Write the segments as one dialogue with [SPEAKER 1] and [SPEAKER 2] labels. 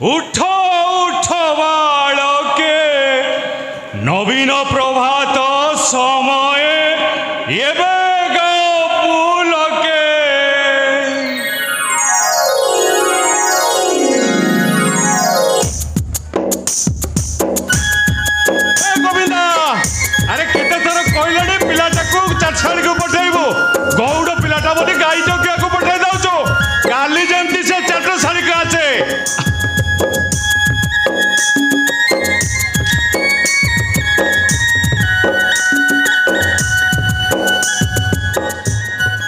[SPEAKER 1] उठो उठो बालके नवीन प्रभात समय एबे पुलके गोविंदा अरे केते थर कहले पिलाटा को चाछाड़ी को पठेबो गौड़ पिलाटा बोली गाई जगिया को पठे दउचो काली जेंती से चाटशाड़ी का आछे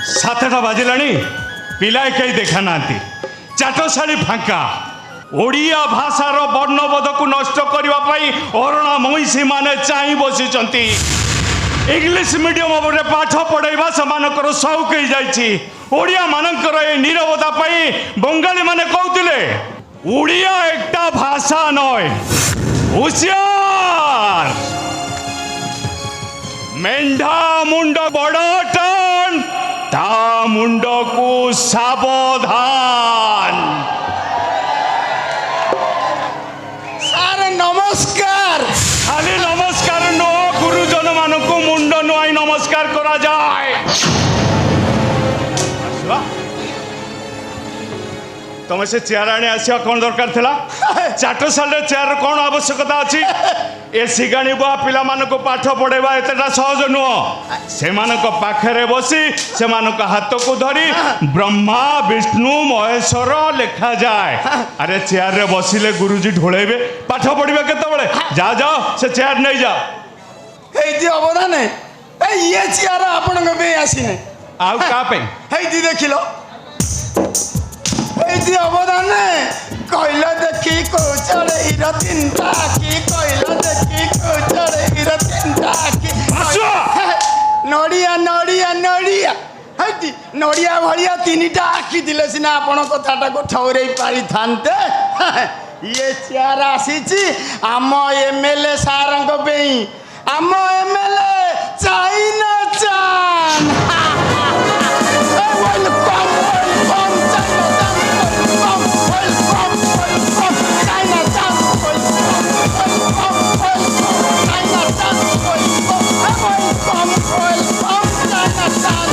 [SPEAKER 1] सातटा बाजिलानी पिलाए कहीं देखा ना चाटशाड़ी फांका ओडिया भाषार वर्णबोध को नष्ट करने अरणा महिषी माने चाह बसी इंग्लिश मीडियम उपरे पाठ पढ़ाइबा से शौक हो जाइए ओडिया मानकर ए नीरवता बंगाली माने कहते ओडिया एकटा भाषा नय होशियार मेंढा मुंड बड़ टन ता मुंड को सावधान।
[SPEAKER 2] सार नमस्कार।
[SPEAKER 1] खाली नमस्कार नो गुरुजन मान को मुंड नुआई नमस्कार करा जाए। तुम से चेयर आने आसिया कौन दरकार थिला चाटशाली चेयर कौन आवश्यकता अच्छी ए सिगाणी बुआ पिला को पाठ पढ़ेबा एतटा सहज नुह से पाखरे बसी से हाथ को धरी ब्रह्मा विष्णु महेश्वर लिखा जाए। अरे चेयर रे बसिले गुरुजी ढोलेबे पाठ पढ़िबे केतेबेले जा जाओ से चेयर नहीं जाओ
[SPEAKER 2] हेदी अवदान ये चेयर आपन पे आसीने
[SPEAKER 1] आउ का पे
[SPEAKER 2] हेदी देखिलो हेदी अवदान कहला देखी को चढ़े हिरा तीनटा की कहला देखी को चढ़े हिरा तीनटा की नड़िया नड़िया नड़िया हेदी नड़िया भलिया तीनटा आखि दिले सिना आपन कथाटा को ठौरै पारि थानते ये चेयर आसीची आम एमएलए सारंग पेई आम एमएलए चाइना चान वेलकम वेलकम चाइना चान वेलकम वेलकम चाइना चान वेलकम वेलकम चाइना चान वेलकम वेलकम चाइना चान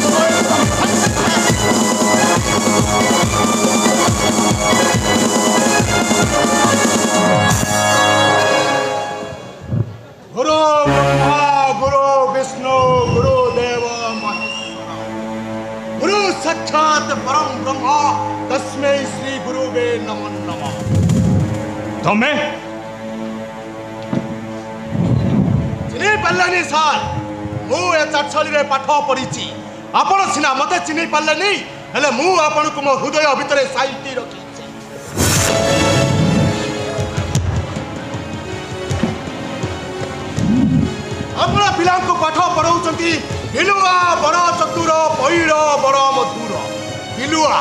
[SPEAKER 2] गुरु ब्रह्मा गुरु विष्णु गुरु देव महेश्वर गुरु साक्षात परम ब्रह्मा तस्मै श्री गुरुवे नमो नमः।
[SPEAKER 1] तुम्हें
[SPEAKER 2] चिन्ह पार्लानी सार मु ए चाटशाली रे पाठ पढ़ी आपण सिना मते चिन्ह पार्लानी हेले मु आपण को मो हृदय भितरे साइती रखी अपना पिला को पाठ पढ़ाऊँगी बिलुआ बड़ चतुर पैड़ बड़ मधुर बिलुआ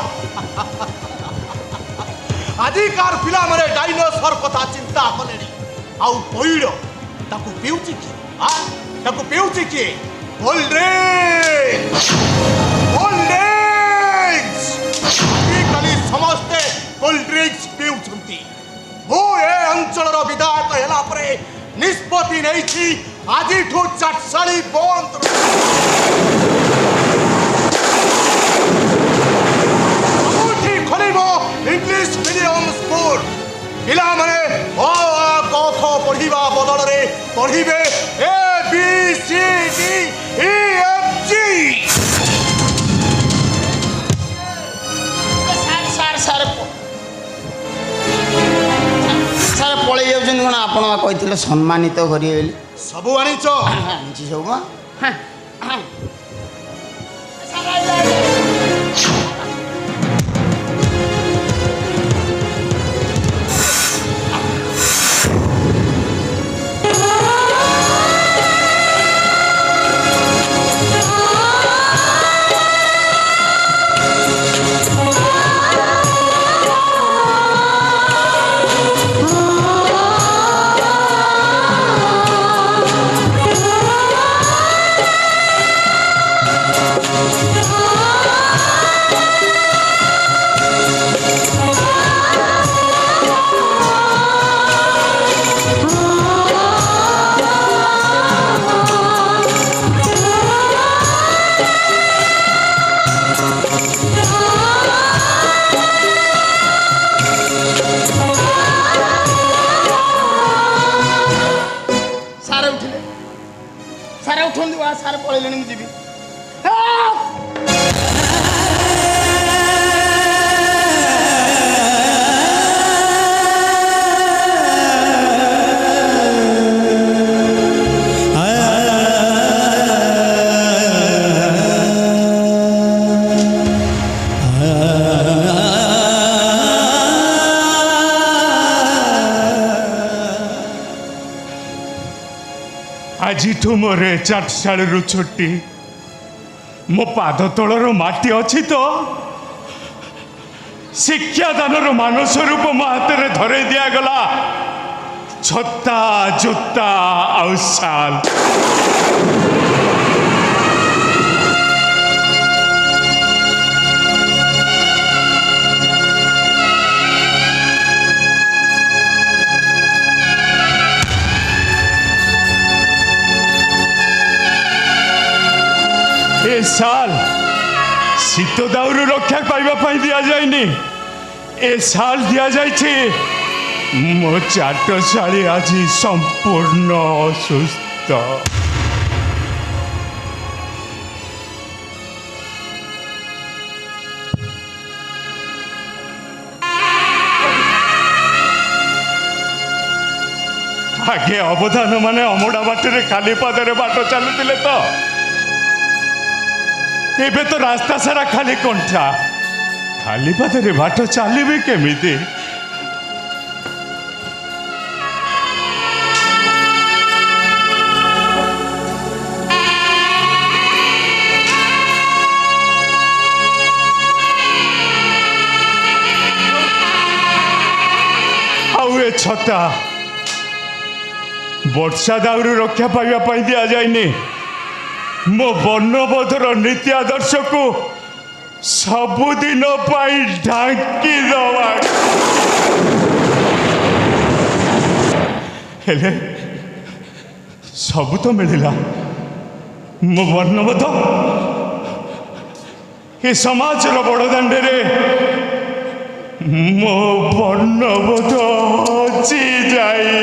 [SPEAKER 2] आजिकार पिला माने डाइनोसर कथा चिंता कले आउ पैड़ ताकू पीउची कि ताकू पीउची कि कोल्ड ड्रिंक्स आजिकाली समस्ते कोल्ड ड्रिंक्स पीउछंती मु ए अंचल विधायक हेला परे निष्पत्ति नहीं आज चाटशाली बंद खोल इंग्लिश मीडियम स्कूल पिला माने क ख पढ़ा बदल में पढ़े A B C D E F G. पलि जाऊँ कौन आप सम्मानित करेंगे सबू आनीच सब ପଳେଇଲେଣି ମୁଁ ଯିବି।
[SPEAKER 1] ଆଜିଠୁ ମୋର ଚାଟଶାଳୀରୁ ଛୁଟି। ମୋ ପାଦ ତଳର ମାଟି ଅଛି ତ ଶିକ୍ଷାଦାନର ମାନସ ରୂପ ମୋ ହାତରେ ଧରେଇ ଦିଆଗଲା। ଛତା ଜୋତା ଆଉ ଶାଲ। ए साल शीत दाउरू रक्षा पाइबा दि जाइनि। ए साल दिया जाइछि मो चाटशाली आज संपूर्ण असुस्थ। आगे अवधान माने अमोड़ा बाटे खाली पादरे बाट चलुले तो एबे तो रास्ता सारा खाली कंठा। खाली पादरे बाट चलिबे केमिति? आउ ए छता वर्षा दाउरू रक्षा पाइबा दिया जाइनि। मो वर्णबोधर नीति आदर्श को सबुदिन ढांकी दवा। हेले सब तो मिलला मो वर्णबोध ए समाज बड़दाण्ड मो वर्णबोध हची जाए।